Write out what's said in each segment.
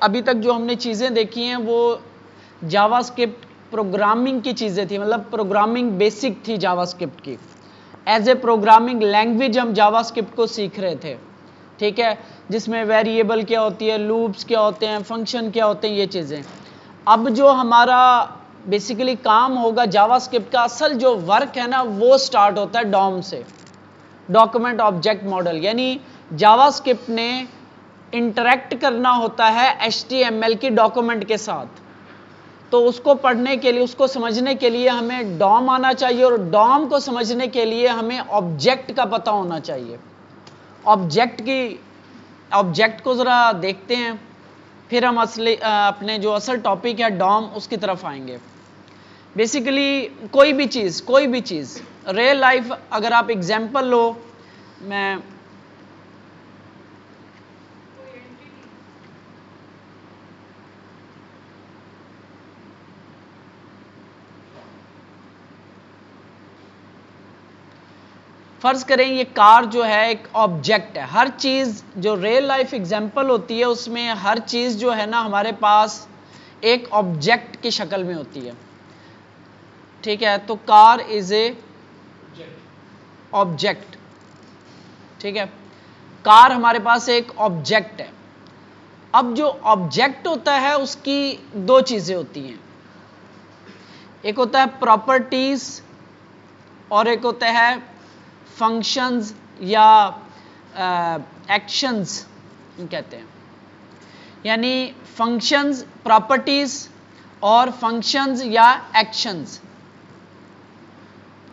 अभी तक जो हमने चीज़ें देखी हैं वो जावास्क्रिप्ट प्रोग्रामिंग की चीज़ें थी, मतलब प्रोग्रामिंग बेसिक थी जावास्क्रिप्ट की। एज ए प्रोग्रामिंग लैंग्वेज हम जावास्क्रिप्ट को सीख रहे थे, ठीक है, जिसमें वेरिएबल क्या होती है, लूप्स क्या होते हैं, फंक्शन क्या होते हैं, ये चीज़ें। अब जो हमारा बेसिकली काम होगा जावास्क्रिप्ट का, असल जो वर्क है ना वो स्टार्ट होता है डॉम से, डॉक्यूमेंट ऑब्जेक्ट मॉडल। यानी जावास्क्रिप्ट ने इंटरेक्ट करना होता है HTML की डॉक्यूमेंट के साथ। तो उसको पढ़ने के लिए, उसको समझने के लिए हमें डॉम आना चाहिए, और डॉम को समझने के लिए हमें ऑब्जेक्ट का पता होना चाहिए। ऑब्जेक्ट को ज़रा देखते हैं, फिर हम अपने जो असल टॉपिक है डॉम, उसकी तरफ आएंगे। बेसिकली कोई भी चीज़ रियल लाइफ, अगर आप एग्जांपल लो, मैं फर्ज करें ये कार जो है एक ऑब्जेक्ट है। हर चीज़ जो रियल लाइफ एग्जांपल होती है उसमें हर चीज़ जो है ना हमारे पास एक ऑब्जेक्ट की शक्ल में होती है, ठीक है। तो कार इज ए ऑब्जेक्ट, ठीक है, कार हमारे पास एक ऑब्जेक्ट है। अब जो ऑब्जेक्ट होता है उसकी दो चीज़ें होती हैं, एक होता है प्रॉपर्टीज और एक होता है फंक्शंस या एक्शंस कहते हैं। यानी फंक्शंस, प्रॉपर्टीज और फंक्शंस या एक्शंस।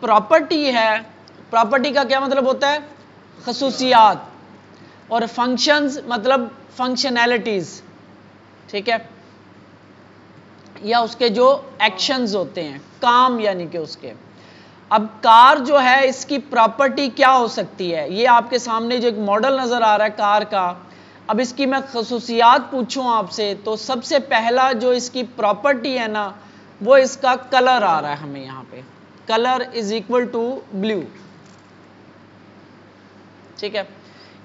प्रॉपर्टी है, प्रॉपर्टी का क्या मतलब होता है, खसूसियात, और फंक्शंस मतलब फंक्शनैलिटीज, ठीक है, या उसके जो एक्शंस होते हैं, काम यानी कि उसके। अब कार जो है इसकी प्रॉपर्टी क्या हो सकती है, ये आपके सामने जो एक मॉडल नज़र आ रहा है कार का। अब इसकी मैं खसूसियात पूछूं आपसे तो सबसे पहला जो इसकी प्रॉपर्टी है ना वो इसका कलर आ रहा है हमें यहाँ पे, colour is equal to blue, ठीक है।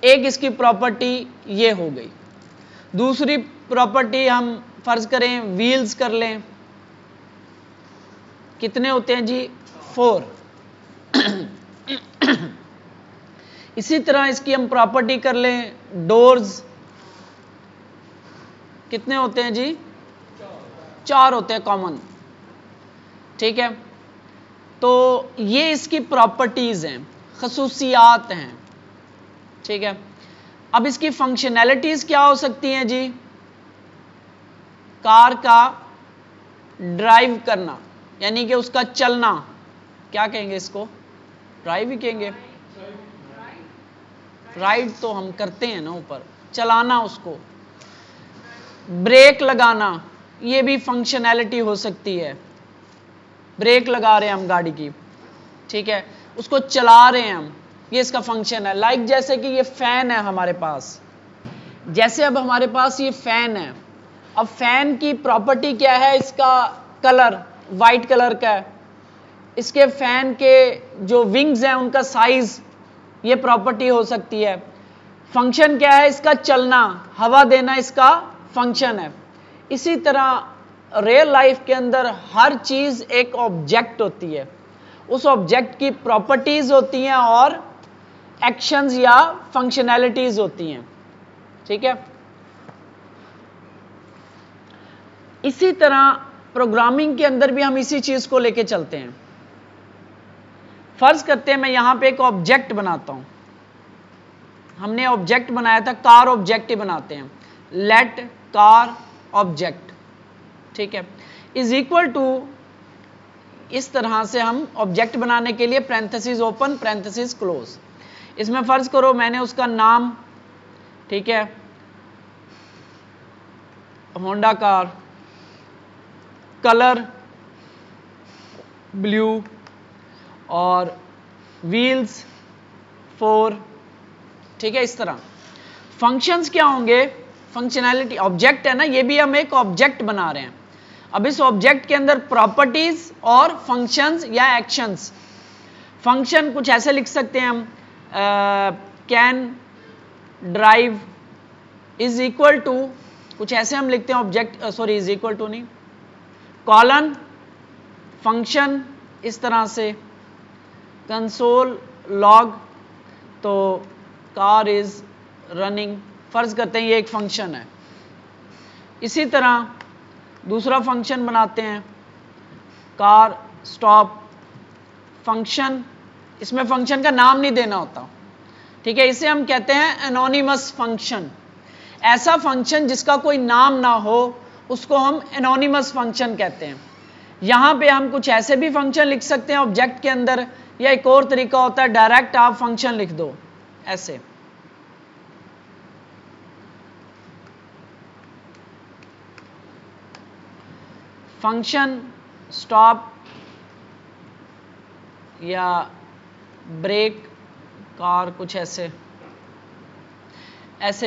एक इसकी प्रॉपर्टी ये हो गई। दूसरी प्रॉपर्टी हम फर्ज करें व्हील्स कर लें, कितने होते हैं जी, 4। इसी तरह इसकी हम प्रॉपर्टी कर लें डोर्स, कितने होते हैं जी, 4 होते हैं कॉमन, ठीक है। तो ये इसकी प्रॉपर्टीज हैं, खसूसियात हैं, ठीक है। अब इसकी फंक्शनैलिटीज क्या हो सकती हैं जी, कार का ड्राइव करना यानी कि उसका चलना, क्या कहेंगे इसको, ड्राइव ही कहेंगे, राइड तो हम करते हैं ना ऊपर, चलाना उसको, ब्रेक लगाना, ये भी फंक्शनैलिटी हो सकती है, ब्रेक लगा रहे हैं हम गाड़ी की, ठीक है, उसको चला रहे हैं हम, ये इसका फंक्शन है। लाइक जैसे कि ये फैन है हमारे पास, जैसे अब हमारे पास ये फैन है, अब फैन की प्रॉपर्टी क्या है, इसका कलर वाइट कलर का है, इसके फैन के जो विंग्स हैं उनका साइज, ये प्रॉपर्टी हो सकती है। फंक्शन क्या है, इसका चलना, हवा देना इसका फंक्शन है। इसी तरह रियल लाइफ के अंदर हर चीज एक ऑब्जेक्ट होती है, उस ऑब्जेक्ट की प्रॉपर्टीज होती हैं और एक्शंस या फंक्शनैलिटीज होती हैं, ठीक है। इसी तरह प्रोग्रामिंग के अंदर भी हम इसी चीज को लेके चलते हैं। फर्ज करते हैं मैं यहां पे एक ऑब्जेक्ट बनाता हूं, हमने ऑब्जेक्ट बनाया था, कार ऑब्जेक्ट ही बनाते हैं, लेट कार ऑब्जेक्ट, ठीक है, इज इक्वल टू, इस तरह से हम ऑब्जेक्ट बनाने के लिए पैरेंथेसिस ओपन पैरेंथेसिस क्लोज। इसमें फर्ज करो मैंने उसका नाम, ठीक है, होंडा कार, कलर ब्लू और व्हील्स 4, ठीक है। इस तरह फंक्शंस क्या होंगे, फंक्शनैलिटी, ऑब्जेक्ट है ना, ये भी हम एक ऑब्जेक्ट बना रहे हैं। अब इस ऑब्जेक्ट के अंदर प्रॉपर्टीज और फंक्शंस या एक्शंस। फंक्शन कुछ ऐसे लिख सकते हैं हम, can drive is equal to कुछ ऐसे हम लिखते हैं object sorry is equal to नहीं, कॉलन फंक्शन इस तरह से, कंसोल लॉग, तो कार इज रनिंग, फर्ज करते हैं ये एक फंक्शन है। इसी तरह दूसरा फंक्शन बनाते हैं कार स्टॉप फंक्शन, इसमें फंक्शन का नाम नहीं देना होता, ठीक है, इसे हम कहते हैं एनोनिमस फंक्शन। ऐसा फंक्शन जिसका कोई नाम ना हो उसको हम एनोनिमस फंक्शन कहते हैं। यहां पे हम कुछ ऐसे भी फंक्शन लिख सकते हैं ऑब्जेक्ट के अंदर, या एक और तरीका होता है डायरेक्ट आप फंक्शन लिख दो ऐसे, फंक्शन स्टॉप या ब्रेक कार, कुछ ऐसे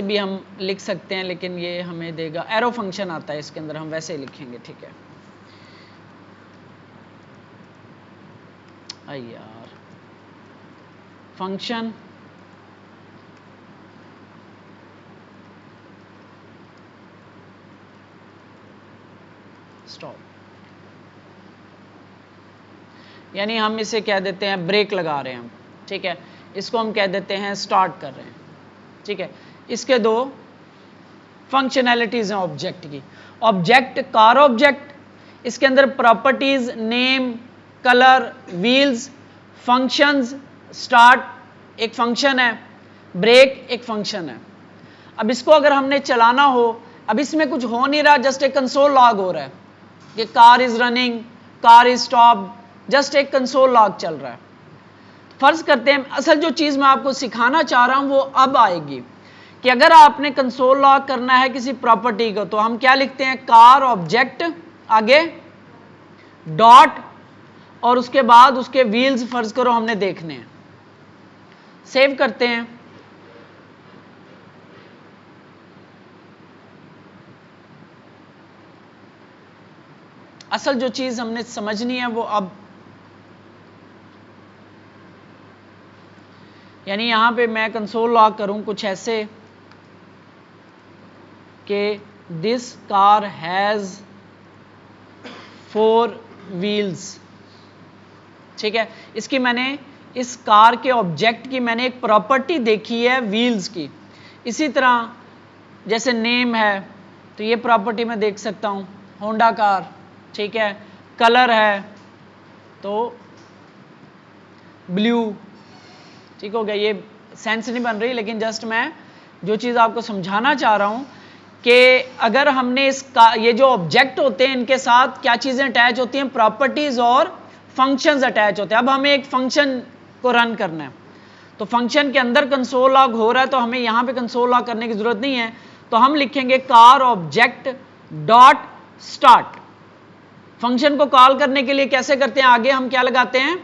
भी हम लिख सकते हैं, लेकिन ये हमें देगा एरो फंक्शन आता है इसके अंदर, हम वैसे ही लिखेंगे, ठीक है। यार फंक्शन स्टॉप, यानी हम इसे कह देते हैं ब्रेक लगा रहे हैं हम, ठीक है, इसको हम कह देते हैं स्टार्ट कर रहे हैं, ठीक है। इसके दो फंक्शनैलिटीज हैं ऑब्जेक्ट की। ऑब्जेक्ट कार ऑब्जेक्ट, इसके अंदर properties name, colour, wheels, functions, start एक फंक्शन है, ब्रेक एक फंक्शन है। अब इसको अगर हमने चलाना हो, अब इसमें कुछ हो नहीं रहा, जस्ट एक कंसोल लॉग हो रहा है कि car is running, car is stop, just एक कंसोल लॉग चल रहा है। फर्ज करते हैं, असल जो चीज मैं आपको सिखाना चाह रहा हूं वो अब आएगी कि अगर आपने कंसोल लॉग करना है किसी प्रॉपर्टी को, तो हम क्या लिखते हैं, कार ऑब्जेक्ट आगे डॉट और उसके बाद उसके व्हील्स फर्ज करो हमने देखने हैं। सेव करते हैं, असल जो चीज हमने समझनी है वो अब, यानी यहां पे मैं कंसोल लॉग करूं कुछ ऐसे कि दिस कार हैज 4 व्हील्स, ठीक है। इसकी मैंने इस कार के ऑब्जेक्ट की मैंने एक प्रॉपर्टी देखी है व्हील्स की। इसी तरह जैसे नेम है तो ये प्रॉपर्टी मैं देख सकता हूं, होंडा कार, ठीक है। कलर है तो ब्लू, ठीक हो गया। ये सेंस नहीं बन रही, लेकिन जस्ट मैं जो चीज़ आपको समझाना चाह रहा हूं कि अगर हमने इसका ये जो ऑब्जेक्ट होते हैं इनके साथ क्या चीज़ें अटैच होती हैं, प्रॉपर्टीज और फंक्शंस अटैच होते हैं। अब हमें एक फंक्शन को रन करना है, तो फंक्शन के अंदर कंसोल लॉग हो रहा है, तो हमें यहां पे कंसोल लॉग करने की जरूरत नहीं है, तो हम लिखेंगे car object dot start. Function को कॉल करने के लिए कैसे करते हैं, आगे हम क्या लगाते हैं,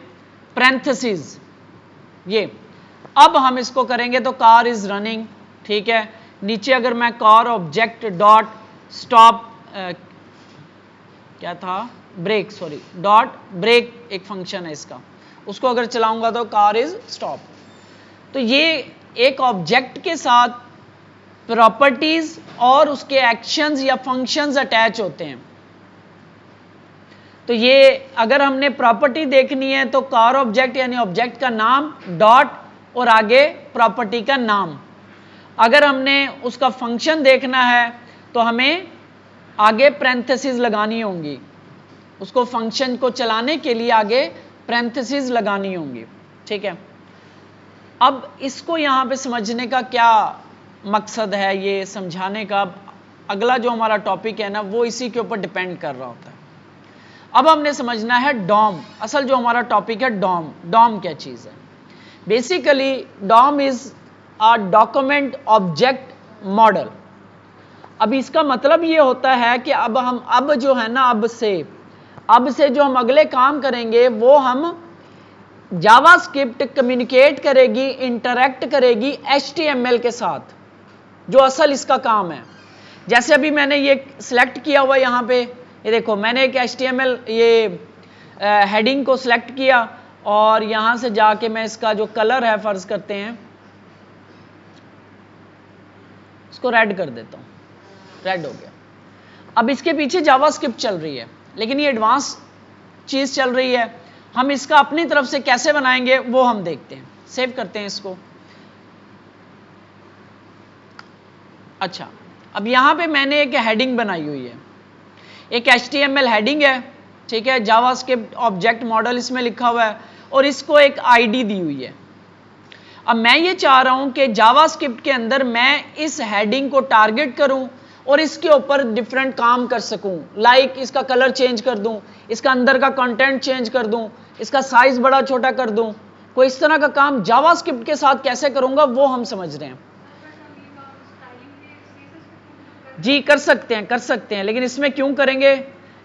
पैरेंथेसिस, ये। अब हम इसको करेंगे तो कार इज रनिंग, ठीक है। नीचे अगर मैं कार ऑब्जेक्ट डॉट स्टॉप क्या था, ब्रेक, सॉरी डॉट ब्रेक एक फंक्शन है इसका, उसको अगर चलाऊंगा तो कार इज स्टॉप। तो ये एक ऑब्जेक्ट के साथ प्रॉपर्टीज और उसके एक्शंस या फंक्शंस अटैच होते हैं। तो ये अगर हमने प्रॉपर्टी देखनी है तो कार ऑब्जेक्ट यानी ऑब्जेक्ट का नाम डॉट और आगे प्रॉपर्टी का नाम। अगर हमने उसका फंक्शन देखना है तो हमें आगे पैरेंथेसिस लगानी होंगी, उसको फंक्शन को चलाने के लिए आगे पैरेंथेसिस लगानी होंगी, ठीक है। अब इसको यहां पे समझने का क्या मकसद है, ये समझाने का अगला जो हमारा टॉपिक है ना वो इसी के ऊपर डिपेंड कर रहा होता है। अब हमने समझना है डॉम, असल जो हमारा टॉपिक है डॉम। डॉम क्या चीज है, basically DOM is a document object model. अब इसका मतलब ये होता है कि अब हम अब जो है ना अब से जो हम अगले काम करेंगे वो हम जावास्क्रिप्ट कम्युनिकेट करेगी, इंटरैक्ट करेगी HTML के साथ, जो असल इसका काम है। जैसे अभी मैंने ये सिलेक्ट किया हुआ यहां पे, ये देखो मैंने एक HTML ये हेडिंग को सिलेक्ट किया और यहां से जाके मैं इसका जो कलर है फर्ज करते हैं इसको रेड कर देता हूं, रेड हो गया। अब इसके पीछे जावास्क्रिप्ट चल रही है, लेकिन ये एडवांस चीज चल रही है, हम इसका अपनी तरफ से कैसे बनाएंगे वो हम देखते हैं। सेव करते हैं इसको। अच्छा, अब यहां पे मैंने एक हेडिंग बनाई हुई है, एक HTML हेडिंग है, ठीक है, जावास्क्रिप्ट ऑब्जेक्ट मॉडल इसमें लिखा हुआ है और इसको एक आईडी दी हुई है। अब मैं ये चाह रहा हूं कि जावास्क्रिप्ट के अंदर मैं इस हेडिंग को टारगेट करूं और इसके ऊपर डिफरेंट काम कर सकूं, लाइक इसका कलर चेंज कर दूं, इसका अंदर का कंटेंट चेंज कर दूं, इसका साइज बड़ा छोटा कर दूं, कोई इस तरह का काम जावास्क्रिप्ट के साथ कैसे करूंगा वो हम समझ रहे हैं। जी कर सकते हैं, लेकिन इसमें क्यों करेंगे,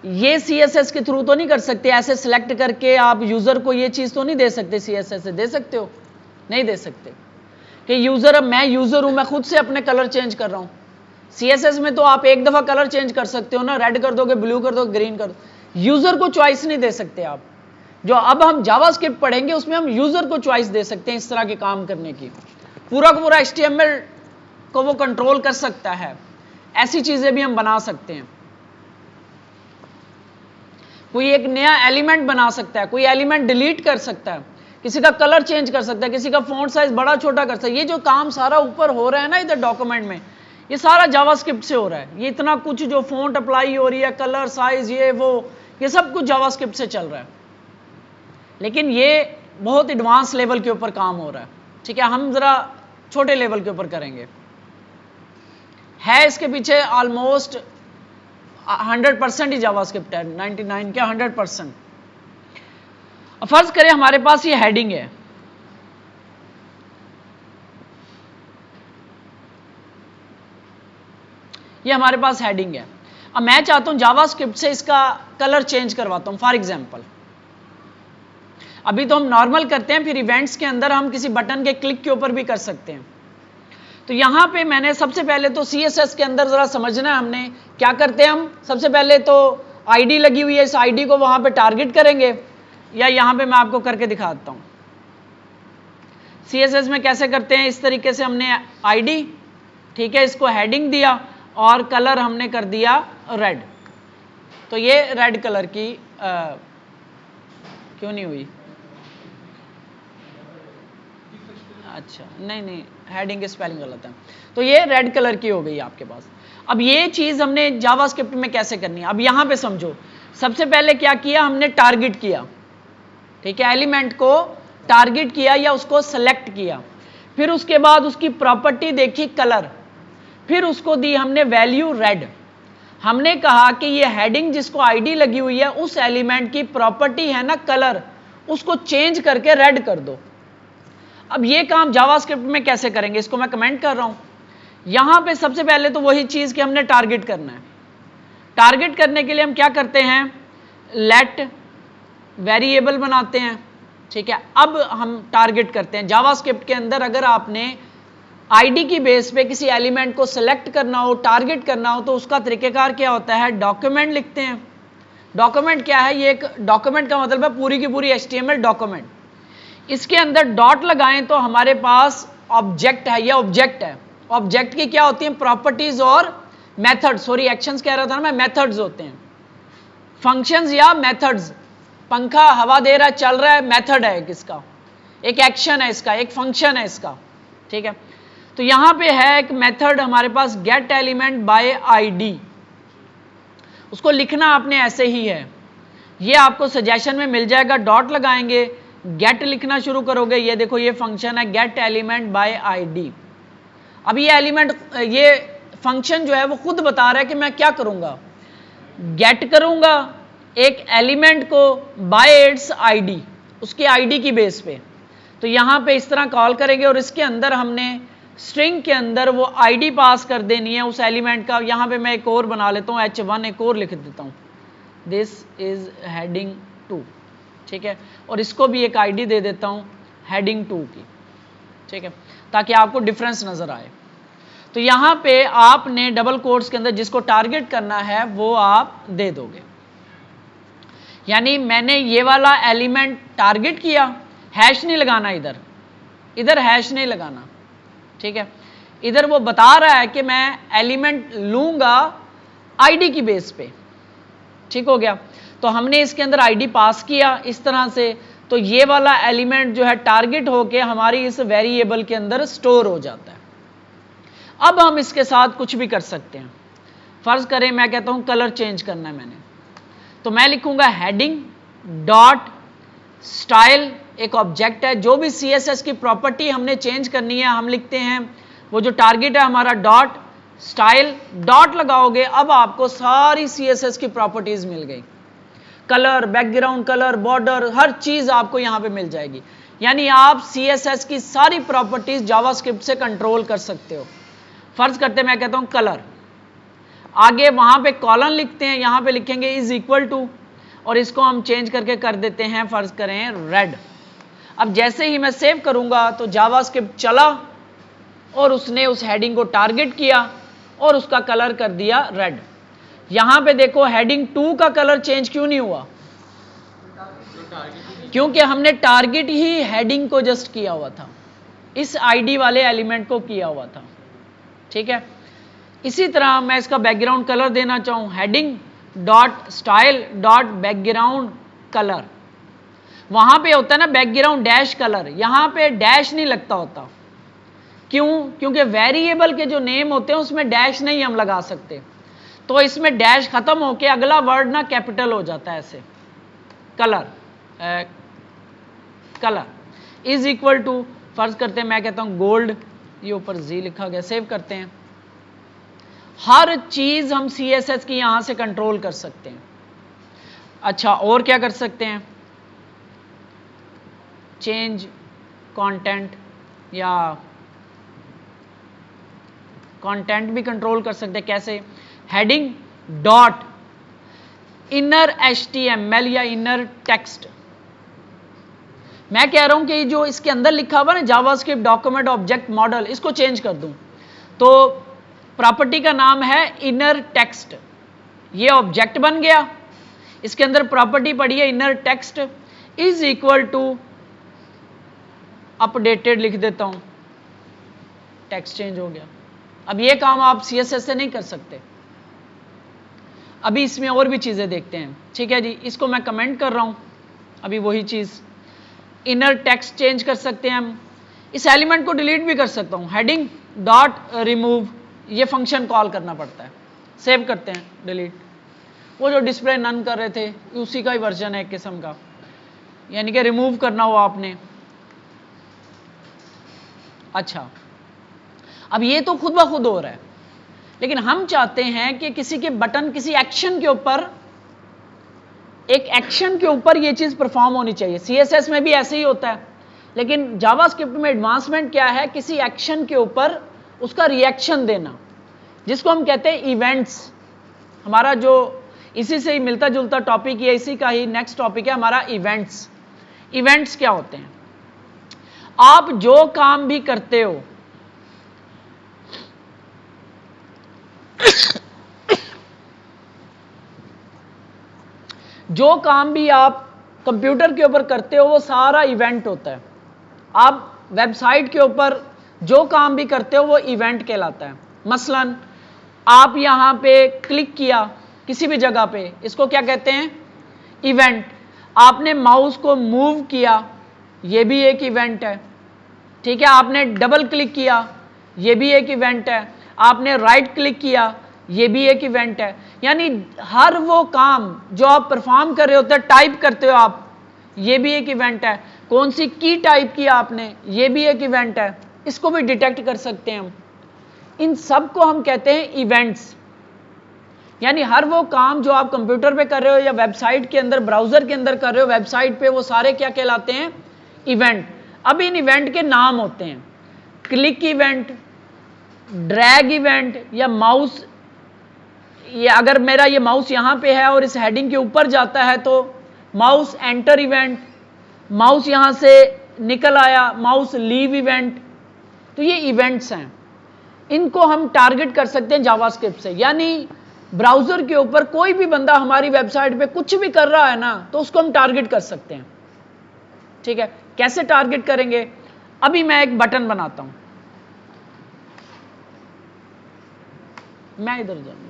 ये CSS के थ्रू तो नहीं कर सकते, ऐसे सिलेक्ट करके आप यूजर को ये चीज तो नहीं दे सकते, CSS से दे सकते हो, नहीं दे सकते कि यूजर, अब मैं यूजर हूं, मैं खुद से अपने कलर चेंज कर रहा हूं। CSS में तो आप एक दफा कलर चेंज कर सकते हो ना, रेड कर दोगे, ब्लू कर दोगे, ग्रीन कर दो, यूजर को चॉइस नहीं दे सकते आप। जो अब हम जावास्क्रिप्ट पढ़ेंगे उसमें हम यूजर को चॉइस दे सकते हैं इस तरह के काम करने की, पूरा का पूरा HTML को वो कंट्रोल कर सकता है, ऐसी चीजें भी हम बना सकते हैं। कोई एक नया एलिमेंट बना सकता है, कोई एलिमेंट डिलीट कर सकता है, किसी का कलर चेंज कर सकता है, किसी का फॉन्ट साइज बड़ा छोटा कर सकता है। ये जो काम सारा ऊपर हो रहा है ना इधर डॉक्यूमेंट में, ये सारा जावास्क्रिप्ट से हो रहा है। ये इतना कुछ जो फॉन्ट अप्लाई हो रही है, कलर साइज, ये सब कुछ जावास्क्रिप्ट से चल रहा है, लेकिन ये बहुत एडवांस लेवल के ऊपर काम हो रहा है, ठीक है। हम जरा छोटे लेवल के ऊपर करेंगे। है इसके पीछे ऑलमोस्ट 100% ही जावास्क्रिप्ट है, 99 क्या 100%। फर्ज करें हमारे पास ये हेडिंग है, ये हमारे पास हेडिंग है। अब मैं चाहता हूं जावास्क्रिप्ट से इसका कलर चेंज करवाता हूं। फॉर एग्जांपल अभी तो हम नॉर्मल करते हैं, फिर इवेंट्स के अंदर हम किसी बटन के क्लिक के ऊपर भी कर सकते हैं। तो यहां पे मैंने सबसे पहले तो CSS के अंदर जरा समझना है, हमने क्या करते हैं, हम सबसे पहले तो आईडी लगी हुई है, इस आईडी को वहां पे टारगेट करेंगे, या यहां पे मैं आपको करके दिखाता हूं। CSS में कैसे करते हैं, इस तरीके से हमने आईडी, ठीक है, इसको हेडिंग दिया और कलर हमने कर दिया रेड। तो ये रेड कलर की क्यों नहीं हुई, अच्छा नहीं, हेडिंग की स्पेलिंग गलत है। तो ये रेड कलर की हो गई आपके पास। अब ये चीज हमने जावास्क्रिप्ट में कैसे करनी है, अब यहां पे समझो। सबसे पहले क्या किया हमने, टारगेट किया, ठीक है, एलिमेंट को टारगेट किया या उसको सेलेक्ट किया, फिर उसके बाद उसकी प्रॉपर्टी देखी कलर, फिर उसको दी हमने वैल्यू रेड। हमने कहा कि ये हेडिंग जिसको आईडी लगी हुई है उस एलिमेंट की प्रॉपर्टी है ना कलर, उसको चेंज करके रेड कर दो। अब ये काम जावास्क्रिप्ट में कैसे करेंगे, इसको मैं कमेंट कर रहा हूं। यहां पे सबसे पहले तो वही चीज कि हमने टारगेट करना है। टारगेट करने के लिए हम क्या करते हैं, लेट वेरिएबल बनाते हैं, ठीक है। अब हम टारगेट करते हैं जावास्क्रिप्ट के अंदर। अगर आपने आईडी की बेस पे किसी एलिमेंट को सिलेक्ट करना हो, टारगेट करना हो, तो उसका तरीकेकार क्या होता है, डॉक्यूमेंट लिखते हैं। डॉक्यूमेंट क्या है, ये एक डॉक्यूमेंट का मतलब है पूरी की पूरी HTML डॉक्यूमेंट। इसके अंदर डॉट लगाएं तो हमारे पास ऑब्जेक्ट है, ये ऑब्जेक्ट है। ऑब्जेक्ट की क्या होती है, प्रॉपर्टीज और मेथड, सॉरी एक्शंस कह रहा था ना मैं, मेथड्स होते हैं, फंक्शंस या मेथड्स। पंखा हवा दे रहा है, चल रहा है, मेथड है किसका, एक एक्शन है इसका, एक फंक्शन है इसका, ठीक है। तो यहां पे है एक मेथड हमारे पास, गेट एलिमेंट बाय आईडी। उसको लिखना आपने ऐसे ही है, ये आपको सजेशन में मिल जाएगा। डॉट लगाएंगे, गेट लिखना शुरू करोगे, ये देखो ये फंक्शन है गेट एलिमेंट बाय आईडी। अब ये एलिमेंट, ये फंक्शन जो है वो खुद बता रहा है कि मैं क्या करूंगा, गेट करूंगा एक एलिमेंट को बाय इट्स आईडी, उसकी आईडी की बेस पे। तो यहां पे इस तरह कॉल करेंगे और इसके अंदर हमने स्ट्रिंग के अंदर वो आईडी पास कर देनी है उस एलिमेंट का। यहां पे मैं एक और बना लेता हूं, H1 एक और लिख देता हूं, दिस इज हेडिंग 2, ठीक है, और इसको भी एक आईडी दे देता हूं हेडिंग 2 की, ठीक है, ताकि आपको डिफरेंस नजर आए। तो यहां पे आपने डबल कोट्स के अंदर जिसको टारगेट करना है वो आप दे दोगे। यानी मैंने ये वाला एलिमेंट टारगेट किया, हैश नहीं लगाना, इधर हैश नहीं लगाना, ठीक है। इधर वो बता रहा है कि मैं एलिमेंट लूंगा आईडी की बेस पे। ठीक हो गया। तो हमने इसके अंदर आईडी पास किया इस तरह से, तो ये वाला एलिमेंट जो है टारगेट होके हमारी इस वेरिएबल के अंदर स्टोर हो जाता है। अब हम इसके साथ कुछ भी कर सकते हैं। फर्ज करें मैं कहता हूं कलर चेंज करना है मैंने, तो मैं लिखूंगा हेडिंग डॉट स्टाइल, एक ऑब्जेक्ट है, जो भी सीएसएस की प्रॉपर्टी हमने चेंज करनी है हम लिखते हैं, वो जो टारगेट है हमारा डॉट स्टाइल, डॉट लगाओगे अब आपको सारी सीएसएस की प्रॉपर्टीज मिल गई, कलर, बैकग्राउंड कलर, बॉर्डर, हर चीज आपको यहां पे मिल जाएगी। यानी आप सीएसएस की सारी प्रॉपर्टीज जावास्क्रिप्ट से कंट्रोल कर सकते हो। फर्ज करते मैं कहता हूं कलर, आगे वहां पे कॉलन लिखते हैं, यहां पे लिखेंगे इज इक्वल टू, और इसको हम चेंज करके कर देते हैं, फर्ज करें रेड। अब जैसे ही मैं सेव करूंगा तो जावास्क्रिप्ट चला और उसने उस हेडिंग को टारगेट किया और उसका कलर कर दिया रेड। यहां पे देखो हेडिंग 2 का कलर चेंज क्यों नहीं हुआ? क्योंकि हमने टारगेट ही हेडिंग को जस्ट किया हुआ था, इस आईडी वाले एलिमेंट को किया हुआ था। ठीक है। इसी तरह मैं इसका बैकग्राउंड कलर देना चाहूं, heading dot style dot background colour, वहां पे होता है ना बैकग्राउंड डैश कलर, यहां पे डैश नहीं लगता होता। क्यों? क्योंकि वेरिएबल के जो नेम होते हैं उसमें डैश नहीं हम लगा सकते, तो इसमें डैश खत्म होके अगला वर्ड ना कैपिटल हो जाता है ऐसे। Colour colour is equal to, फर्ज करते हैं मैं कहता हूं गोल्ड, ये ऊपर जी लिखा गया, सेव करते हैं। हर चीज हम सीएसएस की यहां से कंट्रोल कर सकते हैं। अच्छा और क्या कर सकते हैं? चेंज कंटेंट, या कंटेंट भी कंट्रोल कर सकते हैं। कैसे? हेडिंग डॉट इनर HTML या इनर टेक्स्ट। मैं कह रहा हूं कि जो इसके अंदर लिखा हुआ ना जावास्क्रिप्ट डॉक्यूमेंट ऑब्जेक्ट मॉडल, इसको चेंज कर दूं तो प्रॉपर्टी का नाम है इनर टेक्स्ट, ये ऑब्जेक्ट बन गया, इसके अंदर प्रॉपर्टी पड़ी है inner text is equal to updated, लिख देता हूं, टेक्स्ट चेंज हो गया। अब ये काम आप सीएसएस से नहीं कर सकते। अभी इसमें और भी चीजें देखते हैं। ठीक है जी, इसको मैं कमेंट कर रहा हूं, अभी वही चीज, इनर टेक्स्ट चेंज कर सकते हैं हम। इस एलिमेंट को डिलीट भी कर सकता हूं, हेडिंग डॉट रिमूव, ये फंक्शन कॉल करना पड़ता है। सेव करते हैं, डिलीट, वो जो डिस्प्ले नन कर रहे थे उसी का ही वर्जन है एक किस्म का, यानी कि रिमूव करना हो आपने। अच्छा अब ये तो खुद ब खुद हो रहा है, लेकिन हम चाहते हैं कि किसी के बटन, किसी एक्शन के ऊपर, एक एक्शन के ऊपर ये चीज परफॉर्म होनी चाहिए। सीएसएस में भी ऐसे ही होता है, लेकिन जावास्क्रिप्ट में एडवांसमेंट क्या है? किसी एक्शन के ऊपर उसका रिएक्शन देना, जिसको हम कहते हैं इवेंट्स। हमारा जो इसी से ही मिलता जुलता टॉपिक है, इसी का ही नेक्स्ट टॉपिक है हमारा इवेंट्स। इवेंट्स क्या होते हैं? आप जो काम भी करते हो, जो काम भी आप कंप्यूटर के ऊपर करते हो वो सारा इवेंट होता है। आप वेबसाइट के ऊपर जो काम भी करते हो वो इवेंट कहलाता है। मसलन आप यहां पे क्लिक किया किसी भी जगह पे, इसको क्या कहते हैं? इवेंट। आपने माउस को मूव किया, ये भी एक इवेंट है। ठीक है, आपने डबल क्लिक किया, ये भी एक इवेंट है। आपने राइट क्लिक किया, ये भी एक इवेंट है। यानी हर वो काम जो आप परफॉर्म कर रहे होते हैं, टाइप करते हो आप, ये भी एक इवेंट है। कौन सी की टाइप किया आपने, ये भी एक इवेंट है। इसको भी डिटेक्ट कर सकते हैं हम। इन सब को हम कहते हैं इवेंट्स। यानी हर वो काम जो आप कंप्यूटर पे कर रहे हो या वेबसाइट के अंदर, ब्राउजर के अंदर कर रहे हो, वेबसाइट पे, वो सारे क्या कहलाते हैं? इवेंट। अब इन इवेंट के नाम होते हैं क्लिक इवेंट, ड्रैग इवेंट, या माउस, ये अगर मेरा ये माउस यहां पे है और इस हेडिंग के ऊपर जाता है तो माउस एंटर इवेंट, माउस यहां से निकल आया, माउस लीव इवेंट। तो ये इवेंट्स हैं, इनको हम टारगेट कर सकते हैं जावास्क्रिप्ट से। यानी ब्राउजर के ऊपर कोई भी बंदा हमारी वेबसाइट पे कुछ भी कर रहा है ना, तो उसको हम टारगेट कर सकते हैं। ठीक है, कैसे टारगेट करेंगे? अभी मैं एक बटन बनाता हूं, मैं इधर जाऊंगा,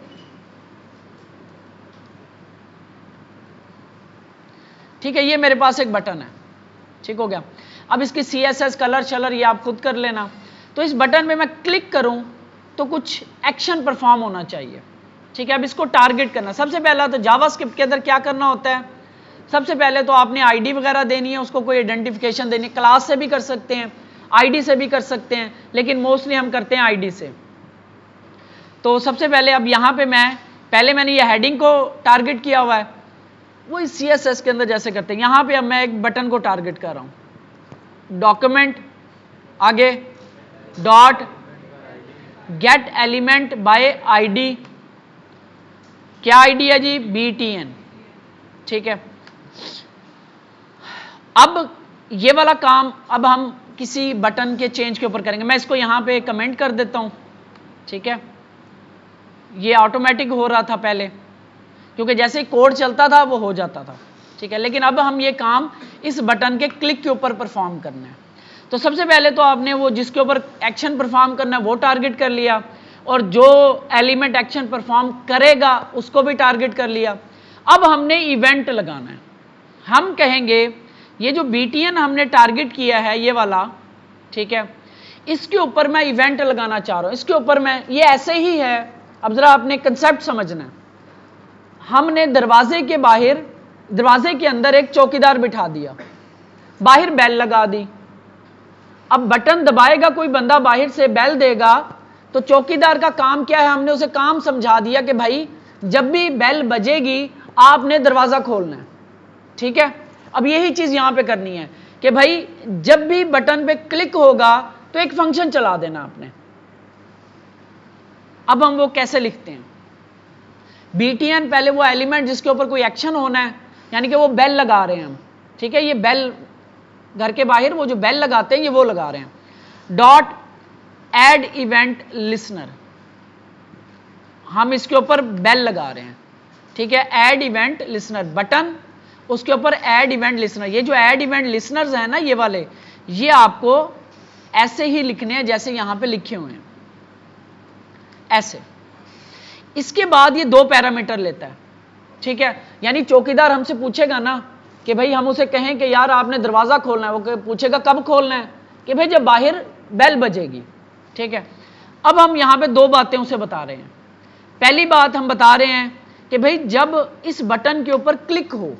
ठीक है। ये मेरे पास एक बटन है, ठीक हो गया। अब इसकी CSS कलर शलर ये आप खुद कर लेना। तो इस बटन में मैं क्लिक करूं तो कुछ एक्शन परफॉर्म होना चाहिए, ठीक है। अब इसको टारगेट करना, सबसे पहला तो जावास्क्रिप्ट के अंदर क्या करना होता है, सबसे पहले तो आपने आईडी वगैरह देनी है, उसको कोई आइडेंटिफिकेशन देनी है। क्लास से भी कर सकते हैं, आईडी से भी कर सकते हैं, लेकिन मोस्टली हम करते हैं आईडी से। तो सबसे पहले अब यहां पे पहले मैंने ये हेडिंग को टारगेट किया हुआ है, वो इस CSS के अंदर जैसे करते हैं। यहां पे अब मैं एक बटन को टारगेट कर रहा हूं, डॉक्यूमेंट आगे dot gate element by ID, क्या आईडी है जी, BTN, ठीक है। अब ये वाला काम अब हम किसी बटन के चेंज के ऊपर करेंगे। मैं इसको यहां पे कमेंट कर देता हूं, ठीक है। ये ऑटोमेटिक हो रहा था पहले, क्योंकि जैसे ही कोड चलता था वो हो जाता था, ठीक है। लेकिन अब हम ये काम इस बटन के क्लिक के ऊपर परफॉर्म करना है। तो सबसे पहले तो आपने वो जिसके ऊपर एक्शन परफॉर्म करना है वो टारगेट कर लिया, और जो एलिमेंट एक्शन परफॉर्म करेगा उसको भी टारगेट कर लिया। अब हमने इवेंट लगाना है। हम कहेंगे ये जो BTN हमने टारगेट किया है ये वाला, ठीक है, इसके ऊपर मैं इवेंट लगाना चाह रहा हूं। इसके ऊपर मैं ये ऐसे ही है, अब जरा आपने कंसेप्ट समझना है। हमने दरवाजे के बाहर, दरवाजे के अंदर एक चौकीदार बिठा दिया, बाहर बेल लगा दी। अब बटन दबाएगा कोई बंदा, बाहर से बेल देगा, तो चौकीदार का काम क्या है, हमने उसे काम समझा दिया कि भाई जब भी बेल बजेगी आपने दरवाजा खोलना है, ठीक है। अब यही चीज यहां पे करनी है कि भाई जब भी बटन पे क्लिक होगा तो एक फंक्शन चला देना आपने। अब हम वो कैसे लिखते हैं, BTN पहले वो एलिमेंट जिसके ऊपर कोई एक्शन होना है, यानी कि वो बेल लगा रहे हैं हम, ठीक है। ये बेल घर के बाहर वो जो बेल लगाते हैं ये वो लगा रहे हैं। डॉट एड इवेंट लिसनर, हम इसके ऊपर बेल लगा रहे हैं, ठीक है। एड इवेंट लिसनर बटन, उसके ऊपर एड इवेंट लिसनर। ये जो एड इवेंट लिसनर्स है ना ये वाले, ये आपको ऐसे ही लिखने हैं जैसे यहां पे लिखे हुए हैं, ऐसे। इसके बाद ये 2 पैरामीटर लेता है, ठीक है। यानी चौकीदार हमसे पूछेगा ना कि भाई हम उसे कहें कि यार आपने दरवाजा खोलना है, वो पूछेगा कब खोलना है, कि भाई जब बाहर बेल बजेगी, ठीक है। अब हम यहां पे 2 बातें उसे बता रहे हैं। पहली बात हम बता रहे हैं कि भाई जब इस बटन के ऊपर क्लिक हो,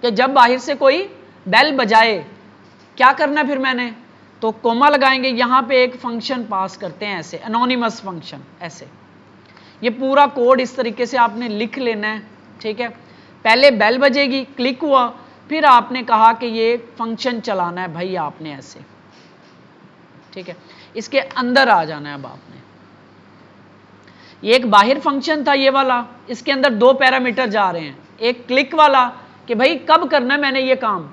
कि जब बाहर से कोई बेल बजाए क्या करना है, फिर मैंने तो कोमा लगाएंगे, यहां पे एक फंक्शन पास करते हैं ऐसे, एनोनिमस फंक्शन ऐसे। ये पूरा कोड इस तरीके से आपने लिख लेना है, ठीक है। पहले बेल बजेगी, क्लिक हुआ, फिर आपने कहा कि ये फंक्शन चलाना है भाई आपने ऐसे, ठीक है। इसके अंदर आ जाना है अब आपने। ये एक बाहर फंक्शन था ये वाला, इसके अंदर 2 पैरामीटर जा रहे हैं। एक क्लिक वाला कि भाई कब करना है मैंने ये काम,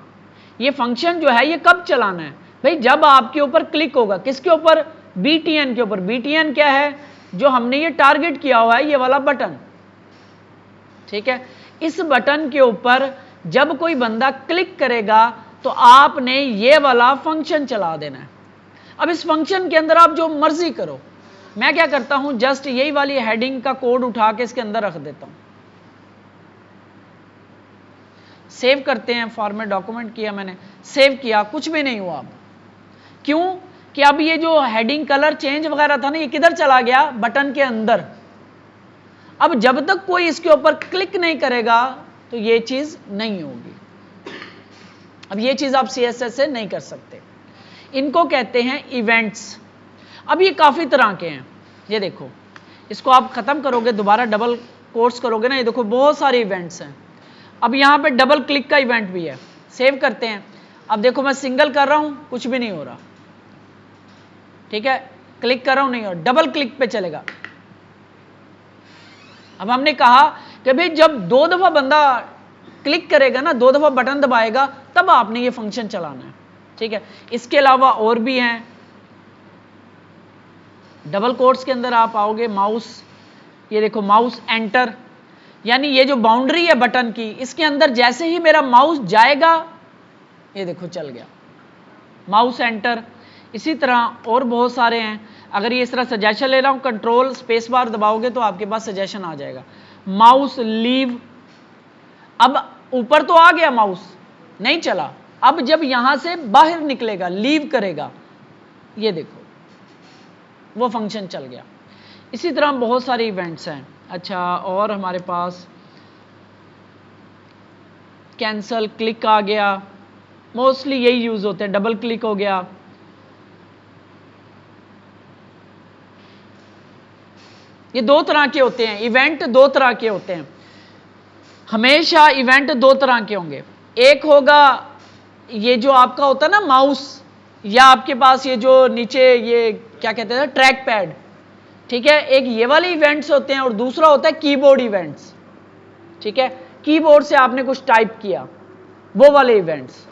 ये फंक्शन जो है ये कब चलाना है, भाई जब आपके ऊपर क्लिक होगा। किसके ऊपर, BTN के ऊपर। BTN क्या है, जो हमने ये टारगेट किया हुआ है ये वाला बटन, ठीक है। इस बटन के ऊपर जब कोई बंदा क्लिक करेगा तो आपने ये वाला फंक्शन चला देना है। अब इस फंक्शन के अंदर आप जो मर्जी करो। मैं क्या करता हूं, जस्ट यही वाली हेडिंग का कोड उठा के इसके अंदर रख देता हूं। सेव करते हैं, फॉर्मेट डॉक्यूमेंट किया मैंने, सेव किया, कुछ भी नहीं हुआ। अब क्यों, कि अब ये जो हेडिंग कलर चेंज वगैरह था ना ये किधर चला गया, बटन के अंदर। अब जब तक कोई इसके ऊपर क्लिक नहीं करेगा तो ये चीज नहीं होगी। अब ये चीज आप CSS से नहीं कर सकते। इनको कहते हैं इवेंट्स। अब ये काफी तरह के हैं, ये देखो, इसको आप खत्म करोगे, दोबारा डबल कोट्स करोगे ना, ये देखो बहुत सारे इवेंट्स हैं। अब यहां पे डबल क्लिक का इवेंट भी है। सेव करते हैं। अब देखो मैं सिंगल कर रहा हूं, कुछ भी नहीं हो रहा, ठीक है। क्लिक कर रहा हूं, नहीं हो रहा, डबल क्लिक पे चलेगा। अब हमने कहा कि भाई जब 2 दफा बंदा क्लिक करेगा ना, 2 दफा बटन दबाएगा, तब आपने ये फंक्शन चलाना है, ठीक है। इसके अलावा और भी हैं। डबल कोट्स के अंदर आप आओगे, माउस, ये देखो माउस एंटर, यानी ये जो बाउंड्री है बटन की, इसके अंदर जैसे ही मेरा माउस जाएगा, ये देखो चल गया, माउस एंटर। इसी तरह और बहुत सारे हैं। अगर ये इस तरह सजेशन ले रहा हूं, कंट्रोल स्पेस बार दबाओगे तो आपके पास सजेशन आ जाएगा। माउस लीव, अब ऊपर तो आ गया, माउस नहीं चला, अब जब यहां से बाहर निकलेगा, लीव करेगा, ये देखो वो फंक्शन चल गया। इसी तरह बहुत सारे इवेंट्स हैं। अच्छा, और हमारे पास कैंसल, क्लिक आ गया, मोस्टली यही यूज होते हैं। डबल क्लिक हो गया, ये दो तरह के होते हैं इवेंट, दो तरह के होते हैं। हमेशा इवेंट दो तरह के होंगे। एक होगा ये जो आपका होता है ना माउस, या आपके पास ये जो नीचे ये क्या कहते हैं ट्रैक पैड, ठीक है, एक ये वाले इवेंट्स होते हैं और दूसरा होता है कीबोर्ड इवेंट्स। ठीक है, कीबोर्ड से आपने कुछ टाइप किया, वो वाले इवेंट्स।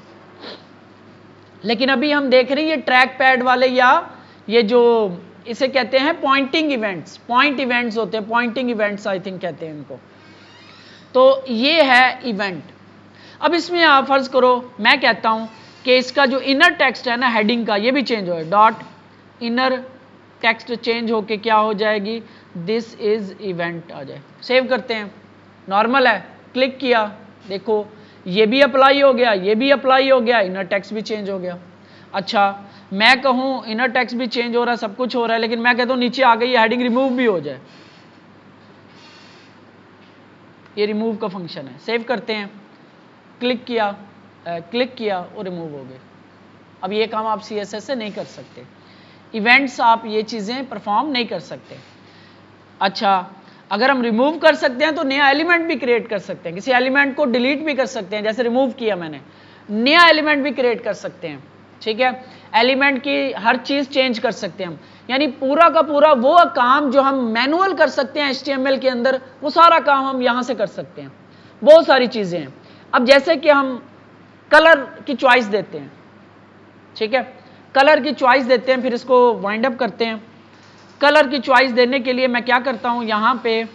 लेकिन अभी हम देख रहे हैं ये ट्रैक पैड वाले, या ये जो इसे कहते हैं पॉइंटिंग इवेंट्स, पॉइंट इवेंट्स होते हैं, पॉइंटिंग इवेंट्स आई थिंक कहते हैं इनको। तो ये है इवेंट। अब इसमें आप फर्ज करो मैं कहता हूं कि इसका जो इनर टेक्स्ट है ना हेडिंग का, ये भी चेंज हो, डॉट इनर टेक्स्ट चेंज होके क्या हो जाएगी, दिस इज इवेंट आ जाए। सेव करते हैं, नॉर्मल है, क्लिक किया, देखो ये भी अप्लाई हो गया, ये भी अप्लाई हो गया, इनर टेक्स्ट भी चेंज हो गया। अच्छा, मैं कहूं इनर टेक्स्ट भी चेंज हो रहा है, सब कुछ हो रहा है, लेकिन मैं कहता हूं नीचे आ गई हेडिंग रिमूव भी हो जाए, ये रिमूव का फंक्शन है। सेव करते हैं, क्लिक किया और रिमूव हो गए। अब ये काम आप CSS से नहीं कर सकते, इवेंट्स आप ये चीजें परफॉर्म नहीं कर सकते। अच्छा, अगर हम रिमूव कर सकते हैं तो नया एलिमेंट भी क्रिएट कर सकते हैं, किसी एलिमेंट को डिलीट भी कर सकते हैं, जैसे रिमूव किया मैंने, नया एलिमेंट भी क्रिएट कर सकते हैं। ठीक है, एलिमेंट की हर चीज चेंज कर सकते हैं हम, यानी पूरा का पूरा वो काम जो हम मैनुअल कर सकते हैं HTML के अंदर, वो सारा काम हम यहां से कर सकते हैं। बहुत सारी चीजें हैं। अब जैसे कि हम कलर की चॉइस देते हैं, ठीक है, कलर की चॉइस देते हैं, फिर इसको वाइंड अप करते हैं। कलर की चॉइस देने के लिए मैं क्या करता हूं, यहां पे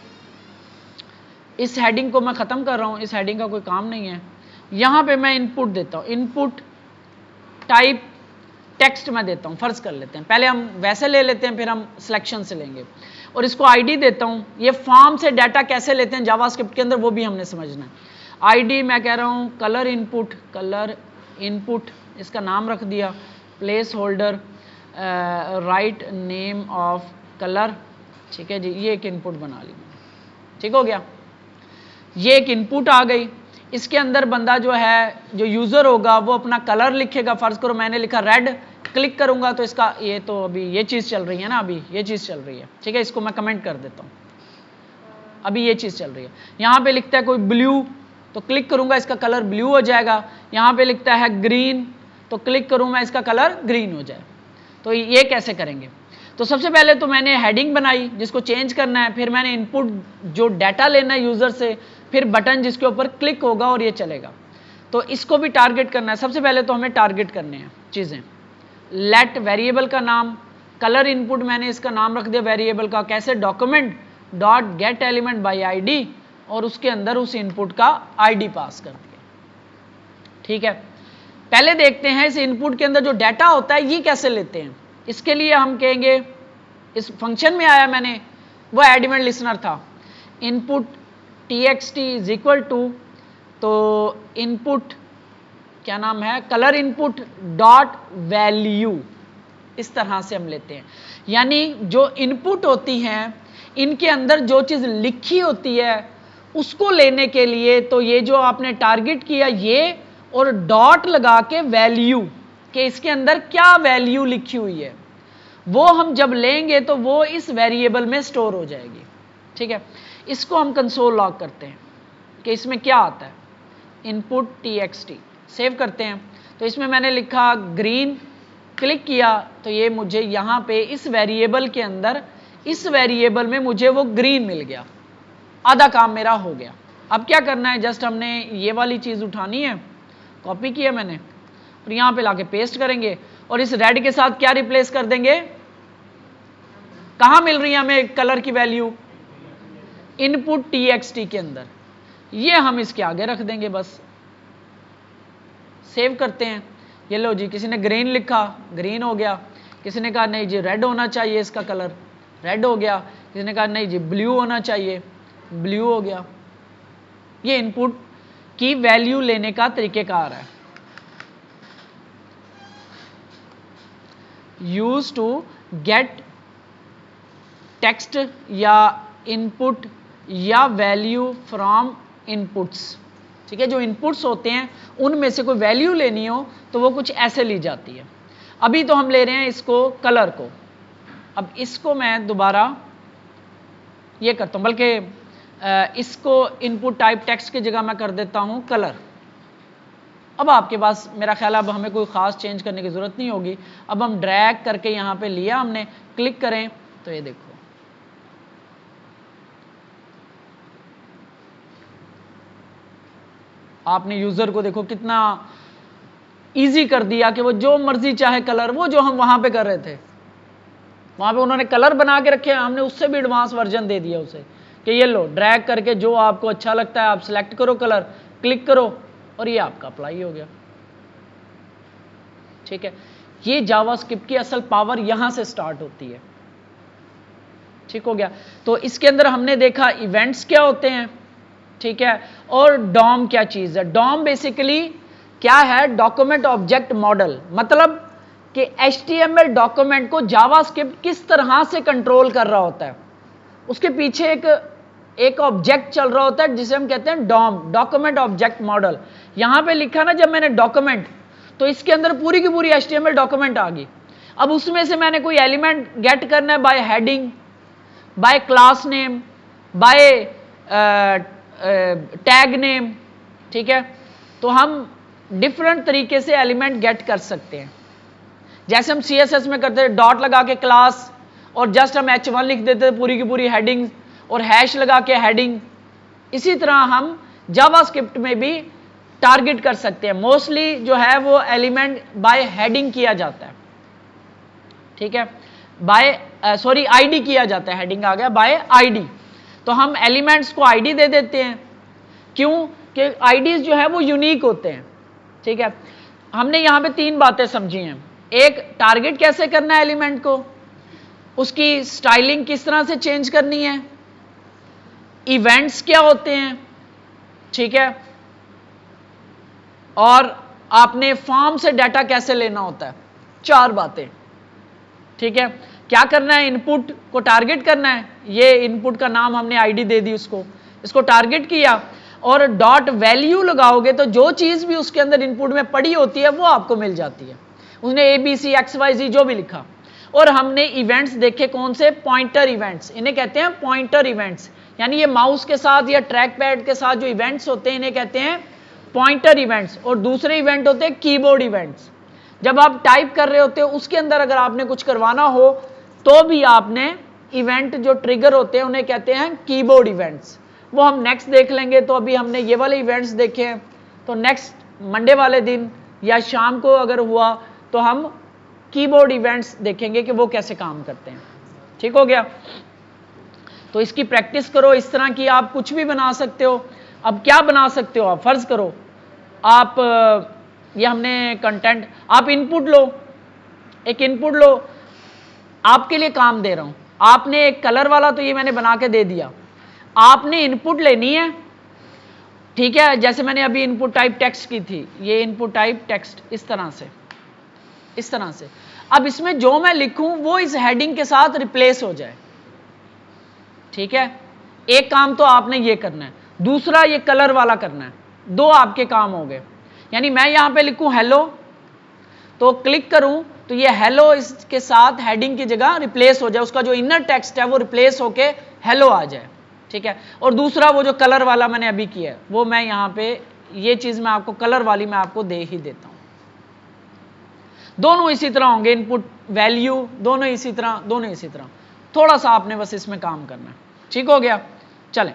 इस हेडिंग को मैं खत्म कर रहा हूं, इस हेडिंग का कोई काम नहीं है। यहां पे मैं इनपुट देता हूं, इनपुट टाइप टेक्स्ट में देता हूं, फर्ज कर लेते हैं, पहले हम वैसे ले लेते हैं, फिर हम सिलेक्शन से लेंगे, और इसको आईडी देता हूं। ये फॉर्म से डाटा कैसे लेते हैं जावास्क्रिप्ट के अंदर, वो भी हमने समझना है। आईडी मैं कह रहा हूं कलर इनपुट, इसका नाम रख दिया, place holder write name of colour. ठीक है जी, ये एक इनपुट बना ली मैंने, ठीक हो गया, ये एक इनपुट आ गई। इसके अंदर बंदा जो है, जो यूजर होगा, वो अपना कलर लिखेगा। फर्ज करो मैंने लिखा रेड, क्लिक करूंगा तो इसका ये तो अभी ये चीज चल रही है ना, अभी ये चीज चल रही है, ठीक है, इसको मैं कमेंट कर देता हूं, अभी ये चीज चल रही है। यहां पे लिखता है कोई ब्लू, तो क्लिक करूंगा इसका कलर ब्लू हो जाएगा। यहां पे लिखता है ग्रीन, तो क्लिक करूं मैं इसका कलर ग्रीन हो जाए। तो ये कैसे करेंगे, तो सबसे पहले तो मैंने हेडिंग बनाई जिसको चेंज करना है, फिर मैंने इनपुट जो डाटा लेना है यूजर से, फिर बटन जिसके ऊपर क्लिक होगा और ये चलेगा। तो इसको भी टारगेट करना है। सबसे पहले तो हमें टारगेट करने हैं चीजें। लेट वेरिएबल का नाम, कलर इनपुट मैंने इसका नाम रख दिया वेरिएबल का, कैसे, document dot gate element by ID, और उसके अंदर उस इनपुट का आईडी पास कर दिया। ठीक है, पहले देखते हैं इस इनपुट के अंदर जो डाटा होता है ये कैसे लेते हैं। इसके लिए हम कहेंगे, इस फंक्शन में आया मैंने, वो एडमेंट लिसनर था, input txt is equal to, तो इनपुट क्या नाम है, कलर इनपुट डॉट वैल्यू, इस तरह से हम लेते हैं। यानी जो इनपुट होती हैं इनके अंदर जो चीज लिखी होती है उसको लेने के लिए, तो ये जो आपने टारगेट किया ये, और डॉट लगा के वैल्यू, कि इसके अंदर क्या वैल्यू लिखी हुई है, वो हम जब लेंगे तो वो इस वेरिएबल में स्टोर हो जाएगी। ठीक है, इसको हम कंसोल लॉग करते हैं कि इसमें क्या आता है, इनपुट txt, सेव करते हैं। तो इसमें मैंने लिखा ग्रीन, क्लिक किया तो ये मुझे यहां पे इस वेरिएबल के अंदर, इस वेरिएबल में मुझे वो ग्रीन मिल गया, आधा काम मेरा हो गया। अब क्या करना है, जस्ट हमने ये वाली चीज उठानी है, कॉपी किया मैंने और यहां पे लाके पेस्ट करेंगे, और इस रेड के साथ क्या रिप्लेस कर देंगे, कहां मिल रही है हमें कलर की वैल्यू, इनपुट txt के अंदर, ये हम इसके आगे रख देंगे बस। सेव करते हैं, ये लो जी, किसी ने ग्रीन लिखा, ग्रीन हो गया। किसी ने कहा नहीं जी रेड होना चाहिए, इसका कलर रेड हो गया, किसी ने कहा नहीं जी ब्लू होना चाहिए, ब्लू हो गया। ये इनपुट की वैल्यू लेने का तरीकेकार है। यूज टू गेट टेक्स्ट या इनपुट या वैल्यू फ्रॉम इनपुट्स। ठीक है, जो इनपुट्स होते हैं उनमें से कोई वैल्यू लेनी हो तो वो कुछ ऐसे ली जाती है। अभी तो हम ले रहे हैं इसको कलर को। अब इसको मैं दोबारा ये करता हूं, बल्कि इसको इनपुट टाइप टेक्स्ट की जगह मैं कर देता हूं कलर। अब आपके पास मेरा ख्याल है अब हमें कोई ख़ास चेंज करने की ज़रूरत नहीं होगी। अब हम ड्रैग करके यहाँ पे लिया हमने, क्लिक करें तो ये देखो आपने यूज़र को देखो कितना इजी कर दिया कि वो जो मर्जी चाहे कलर, वो जो हम वहाँ पे कर रहे थे वहाँ पे उन्होंने कलर बना के रखे, हमने उससे भी एडवांस वर्जन दे दिया उसे कि ये लो ड्रैग करके जो आपको अच्छा लगता है आप सिलेक्ट करो कलर, क्लिक करो और ये आपका अप्लाई हो गया। ठीक है, ये जावास्क्रिप्ट की असल पावर यहां से स्टार्ट होती है। ठीक हो गया, तो इसके अंदर हमने देखा इवेंट्स क्या होते हैं, ठीक है, और डॉम क्या चीज है। डॉम बेसिकली क्या है, डॉक्यूमेंट ऑब्जेक्ट मॉडल, मतलब कि HTML डॉक्यूमेंट को जावास्क्रिप्ट किस तरह से कंट्रोल कर रहा होता है, उसके पीछे एक ऑब्जेक्ट चल रहा होता है जिसे हम कहते हैं डॉम, डॉक्यूमेंट ऑब्जेक्ट मॉडल। यहां पे लिखा ना जब मैंने डॉक्यूमेंट, तो इसके अंदर पूरी की पूरी HTML डॉक्यूमेंट आ गई। अब उसमें से मैंने कोई एलिमेंट गेट करना है by heading, by class name, by tag name. ठीक है, तो हम डिफरेंट तरीके से एलिमेंट गेट कर सकते हैं। जैसे हम CSS में करते हैं, डॉट लगा के क्लास और जस्ट हम H1 लिख देते हैं पूरी की पूरी हेडिंग और हैश लगा के हेडिंग। इसी तरह हम जावास्क्रिप्ट में भी टारगेट कर सकते हैं। मोस्टली जो है वो एलिमेंट बाय हेडिंग किया जाता है। ठीक है, बाय आईडी किया जाता है, हेडिंग आ गया, बाय आईडी। तो हम एलिमेंट्स को आईडी दे देते हैं, क्यों कि आईडीज जो है वो यूनिक होते हैं। ठीक है, हमने यहां पे 3 बातें समझी हैं। एक, टारगेट कैसे करना है एलिमेंट को, उसकी स्टाइलिंग किस तरह से चेंज करनी है, इवेंट्स क्या होते हैं, ठीक है, और आपने फॉर्म से डाटा कैसे लेना होता है। 4 बातें। ठीक है, क्या करना है, इनपुट को टारगेट करना है, ये इनपुट का नाम हमने आईडी दे दी उसको, इसको टारगेट किया और डॉट वैल्यू लगाओगे तो जो चीज भी उसके अंदर इनपुट में पड़ी होती है वो आपको मिल जाती है। उसने ABC XYZ जो भी लिखा। और हमने इवेंट्स देखे, कौन से, पॉइंटर इवेंट्स, इन्हें कहते हैं पॉइंटर इवेंट्स, यानी ये माउस के साथ या ट्रैक पैड के साथ जो इवेंट्स होते हैं इन्हें कहते हैं पॉइंटर इवेंट्स। और दूसरे इवेंट होते हैं कीबोर्ड इवेंट्स। जब आप टाइप कर रहे होते हो उसके अंदर अगर आपने कुछ करवाना हो तो भी आपने इवेंट जो ट्रिगर होते हैं उन्हें कहते हैं कीबोर्ड इवेंट्स। वो हम नेक्स्ट देख लेंगे। तो अभी हमने ये वाले इवेंट्स देखे हैं, तो नेक्स्ट मंडे वाले दिन या शाम को अगर हुआ तो हम कीबोर्ड इवेंट्स देखेंगे कि वो कैसे काम करते हैं। ठीक हो गया, तो इसकी प्रैक्टिस करो। इस तरह की आप कुछ भी बना सकते हो। अब क्या बना सकते हो आप, फर्ज करो आप ये हमने कंटेंट, आप इनपुट लो, एक इनपुट लो, आपके लिए काम दे रहा हूं। आपने एक कलर वाला तो ये मैंने बना के दे दिया, आपने इनपुट लेनी है। ठीक है, जैसे मैंने अभी इनपुट टाइप टेक्स्ट की थी, ये इनपुट टाइप टेक्स्ट इस तरह से, इस तरह से। अब इसमें जो मैं लिखूं वो इस हेडिंग के साथ रिप्लेस हो जाए। ठीक है, एक काम तो आपने ये करना है, दूसरा ये कलर वाला करना है। 2 आपके काम हो गए। यानी मैं यहां पे लिखूं हेलो, तो क्लिक करूं तो ये हेलो इसके साथ हेडिंग की जगह रिप्लेस हो जाए, उसका जो इनर टेक्स्ट है वो रिप्लेस होके हेलो आ जाए। ठीक है, और दूसरा वो जो कलर वाला मैंने अभी किया है वो मैं यहां पे, ये चीज मैं आपको कलर वाली मैं आपको दे ही देता हूं। दोनों इसी तरह होंगे, इनपुट वैल्यू दोनों इसी तरह, दोनों इसी तरह। थोड़ा सा आपने बस इसमें काम करना है। ठीक हो गया, चलें।